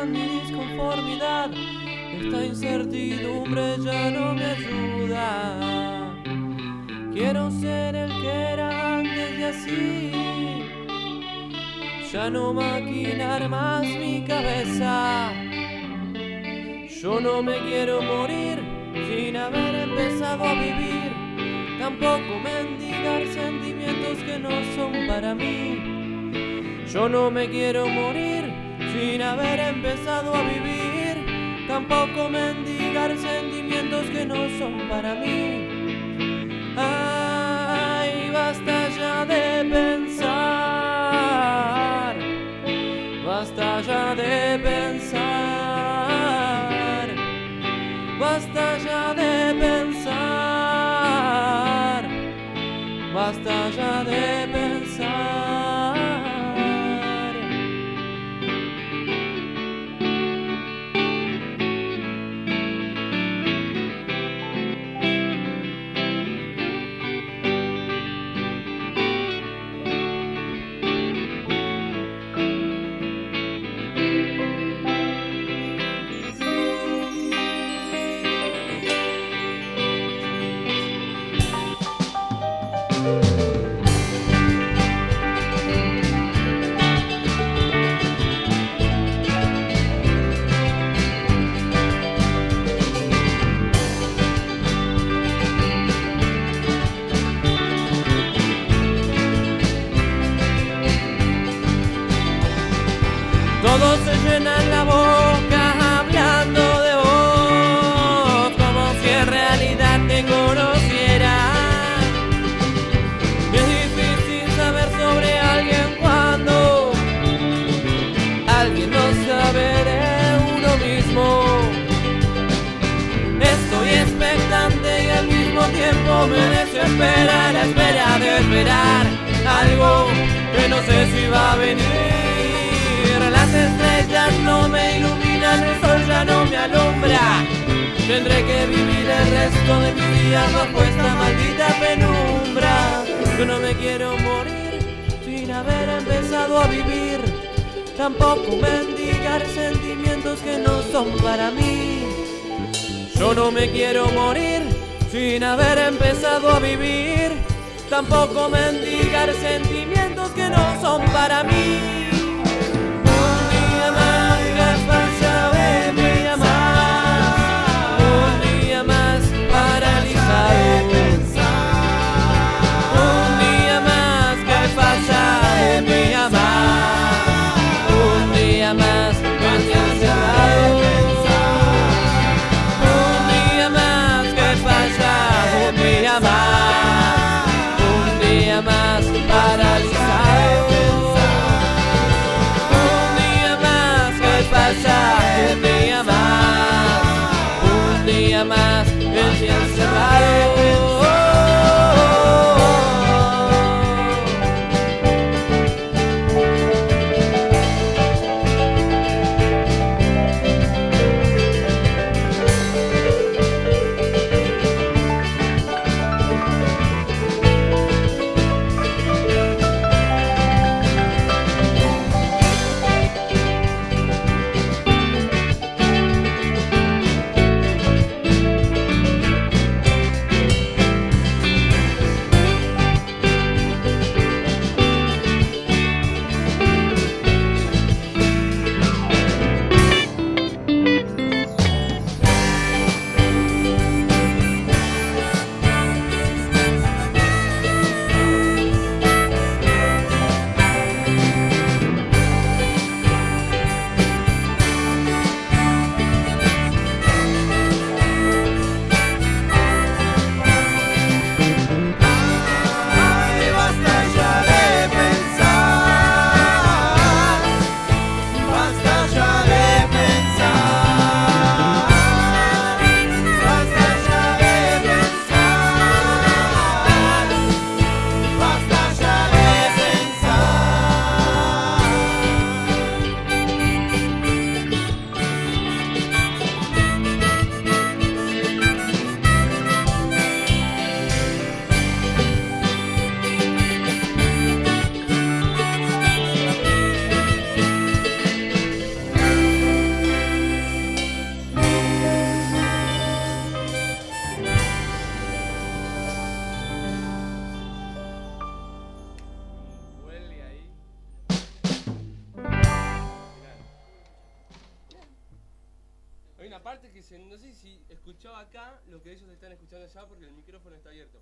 mi disconformidad. Esta incertidumbre ya no me ayuda. Quiero ser el que era antes y así ya no maquinar más mi cabeza. Yo no me quiero morir sin haber empezado a vivir, tampoco mendigar sentimientos que no son para mí. Yo no me quiero morir sin haber empezado a vivir, tampoco mendigar sentimientos que no son para mí. Ay, basta ya de pensar, basta ya de pensar, basta ya de pensar, basta ya de pensar. Todos se llenan la boca hablando de vos, como si en realidad te conocieran. Es difícil saber sobre alguien cuando alguien no sabe de uno mismo. Estoy expectante y al mismo tiempo me desespera la espera de esperar algo que no sé si va a venir. Las estrellas no me iluminan, el sol ya no me alumbra. Tendré que vivir el resto de mis días bajo esta maldita penumbra. Yo no me quiero morir sin haber empezado a vivir, tampoco mendigar sentimientos que no son para mí. Yo no me quiero morir sin haber empezado a vivir, tampoco mendigar sentimientos que no son para mí. Un día más paralizado. aparte que no sé si escuchaba acá lo que ellos están escuchando allá porque el micrófono está abierto.